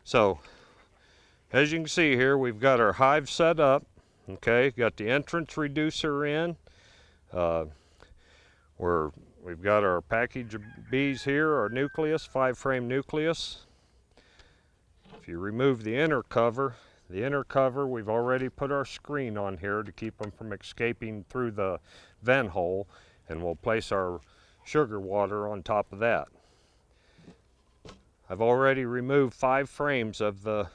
So, as you can see here, we've got our hive set up. Okay, got the entrance reducer in. Uh, we've got our package of bees here, our nucleus, 5-frame nucleus. If you remove the inner cover, we've already put our screen on here to keep them from escaping through the vent hole, and we'll place our sugar water on top of that. I've already removed 5 frames of the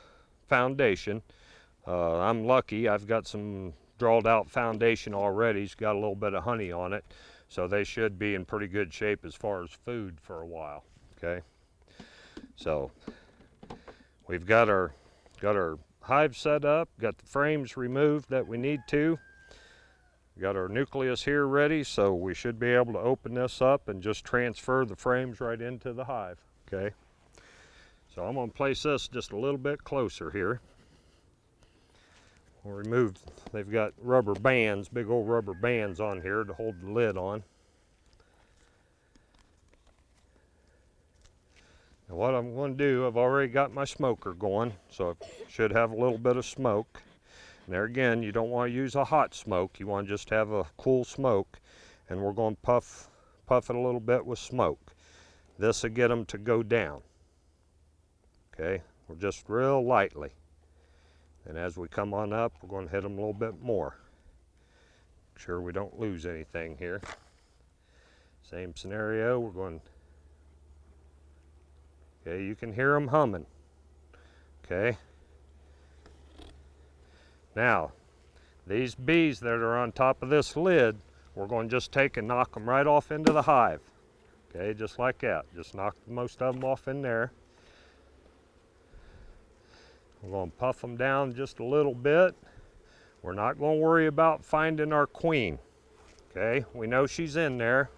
foundation. I'm lucky, I've got some drawed out foundation already. It's got a little bit of honey on it, so they should be in pretty good shape as far as food for a while. Okay, so we've got our hive set up, got the frames removed that we need to. Got our nucleus here ready, so we should be able to open this up and just transfer the frames right into the hive. Okay, so I'm going to place this just a little bit closer here. We'll remove, they've got rubber bands, big old rubber bands on here to hold the lid on. And what I'm going to do, I've already got my smoker going, so it should have a little bit of smoke. And there again, you don't want to use a hot smoke, you want to just have a cool smoke. And we're going to puff it a little bit with smoke. This will get them to go down. Okay, we're just real lightly. And as we come on up, we're going to hit them a little bit more. Make sure we don't lose anything here. Same scenario, we're going, okay, you can hear them humming. Okay. Now, these bees that are on top of this lid, we're going to just take and knock them right off into the hive. Okay, just like that. Just knock most of them off in there. We're going to puff them down just a little bit. We're not going to worry about finding our queen. Okay, we know she's in there.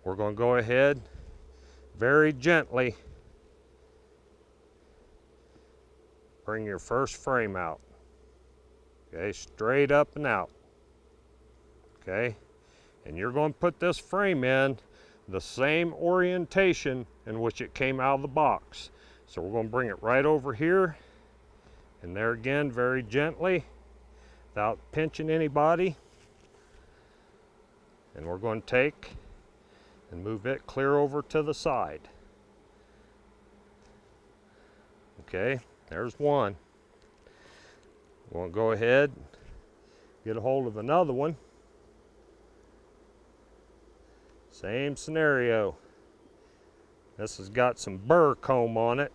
We're going to go ahead very gently. Bring your first frame out. Okay, straight up and out. Okay, and you're going to put this frame in the same orientation in which it came out of the box. So we're going to bring it right over here, and there again, very gently, without pinching anybody. And we're going to take and move it clear over to the side. Okay, there's one. We'll go ahead, get a hold of another one. Same scenario. This has got some burr comb on it.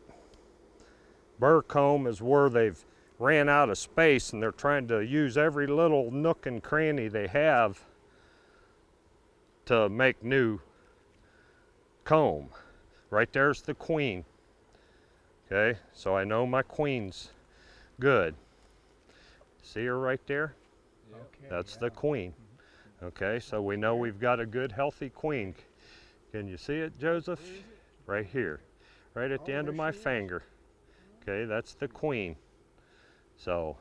Burr comb is where they've ran out of space and they're trying to use every little nook and cranny they have to make new comb. Right there's the queen. Okay, so I know my queen's good. See her right there? Okay, that's the queen. Okay, so we know we've got a good healthy queen. Can you see it, Joseph? Right here, right at the end of my finger. Okay, that's the queen. So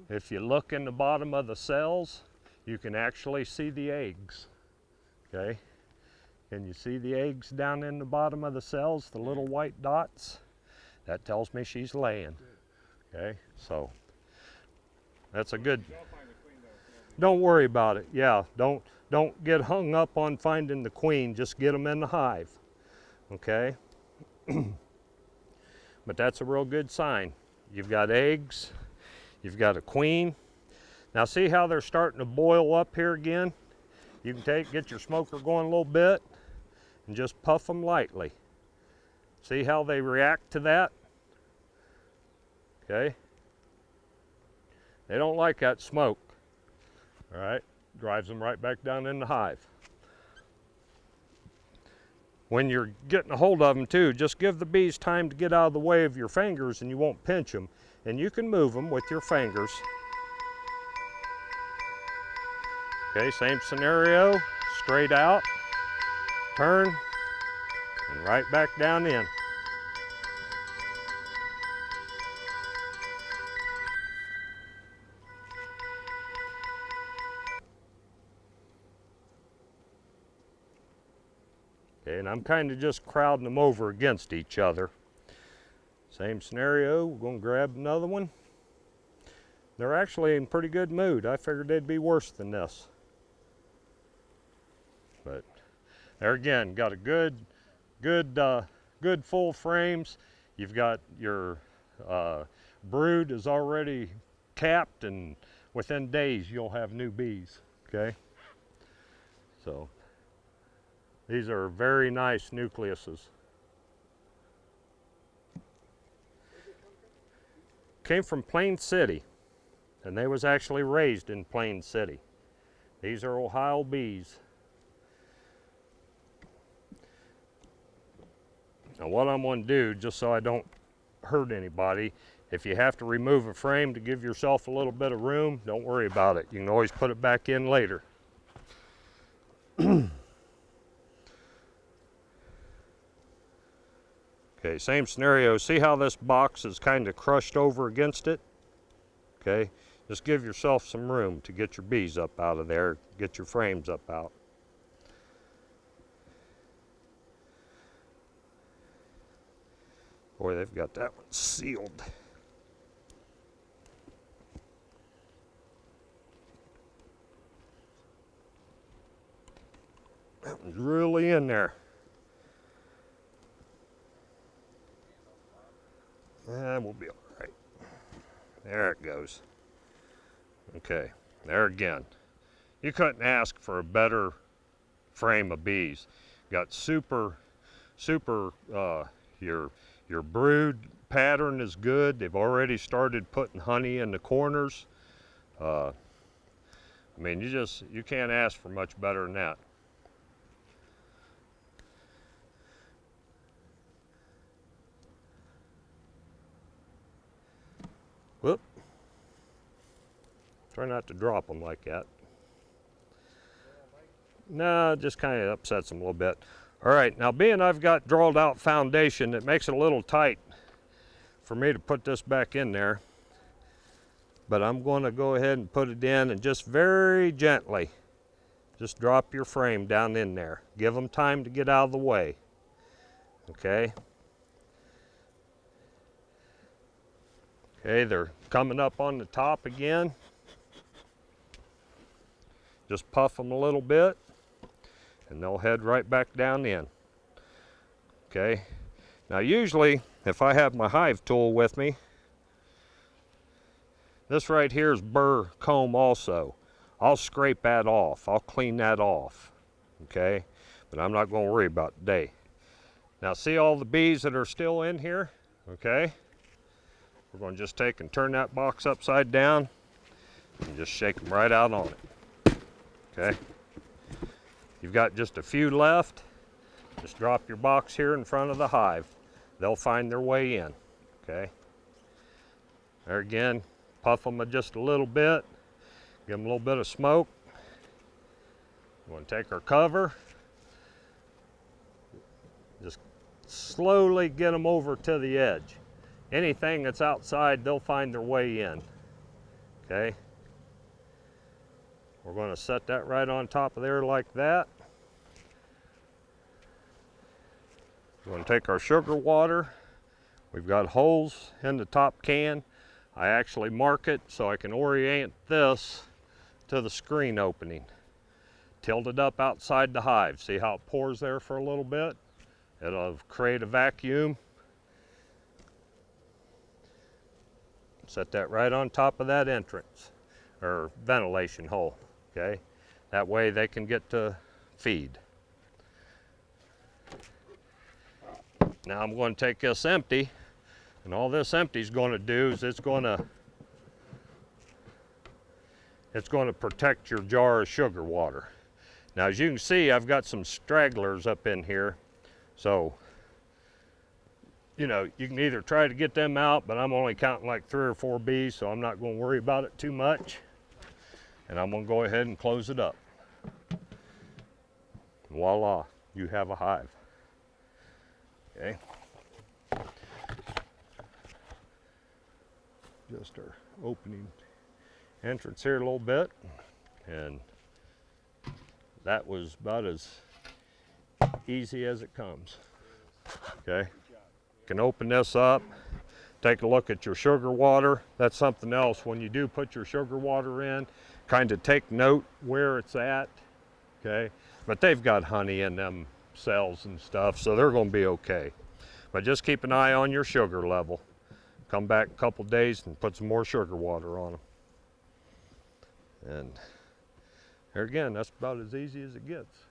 if you look in the bottom of the cells, you can actually see the eggs. Okay, can you see the eggs down in the bottom of the cells, the little white dots? That tells me she's laying. Okay, so that's a good, don't worry about it. Yeah, don't get hung up on finding the queen, just get them in the hive. Okay, but that's a real good sign. You've got eggs, you've got a queen. Now see how they're starting to boil up here again? You can get your smoker going a little bit and just puff them lightly. See how they react to that? Okay, they don't like that smoke. All right, drives them right back down in the hive. When you're getting a hold of them too, just give the bees time to get out of the way of your fingers and you won't pinch them. And you can move them with your fingers. Okay, same scenario, straight out, turn, and right back down in. Okay, and I'm kind of just crowding them over against each other. Same scenario, we're going to grab another one. They're actually in pretty good mood. I figured they'd be worse than this. But there again, got a good full frames. You've got your brood is already capped, and within days you'll have new bees, okay? So these are very nice nucleuses. Came from Plain City, and they was actually raised in Plain City. These are Ohio bees. Now what I'm going to do, just so I don't hurt anybody, if you have to remove a frame to give yourself a little bit of room, don't worry about it. You can always put it back in later. Okay, same scenario. See how this box is kind of crushed over against it? Okay, just give yourself some room to get your bees up out of there, get your frames up out. Boy, they've got that one sealed. That one's really in there. And we'll be all right. There it goes. Okay, there again. You couldn't ask for a better frame of bees. Got your brood pattern is good. They've already started putting honey in the corners. I mean, you can't ask for much better than that. Whoop. Try not to drop them like that. No, it just kind of upsets them a little bit. All right, now being I've got drawled out foundation, it makes it a little tight for me to put this back in there. But I'm going to go ahead and put it in, and just very gently, just drop your frame down in there. Give them time to get out of the way, okay? Okay, they're coming up on the top again. Just puff them a little bit, and they'll head right back down in. Okay, now usually if I have my hive tool with me, this right here is burr comb also. I'll scrape that off, I'll clean that off, okay? But I'm not going to worry about it today. Now see all the bees that are still in here, okay? We're going to just take and turn that box upside down and just shake them right out on it, okay? You've got just a few left. Just drop your box here in front of the hive. They'll find their way in, okay? There again, puff them just a little bit. Give them a little bit of smoke. We're going to take our cover. Just slowly get them over to the edge. Anything that's outside, they'll find their way in, okay? We're going to set that right on top of there like that. We're going to take our sugar water. We've got holes in the top can. I actually mark it so I can orient this to the screen opening. Tilt it up outside the hive. See how it pours there for a little bit? It'll create a vacuum. Set that right on top of that entrance or ventilation hole, okay? That way they can get to feed. Now I'm going to take this empty, and all this empty is going to do is it's going to protect your jar of sugar water. Now as you can see, I've got some stragglers up in here, so you know, you can either try to get them out, but I'm only counting like 3 or 4 bees, so I'm not going to worry about it too much. And I'm going to go ahead and close it up. Voila, you have a hive. Okay. Just our opening entrance here a little bit, and that was about as easy as it comes. Okay. Can open this up. Take a look at your sugar water. That's something else. When you do put your sugar water in, kind of take note where it's at, okay? But they've got honey in them cells and stuff, so they're gonna be okay. But just keep an eye on your sugar level. Come back a couple days and put some more sugar water on them. And there again, that's about as easy as it gets.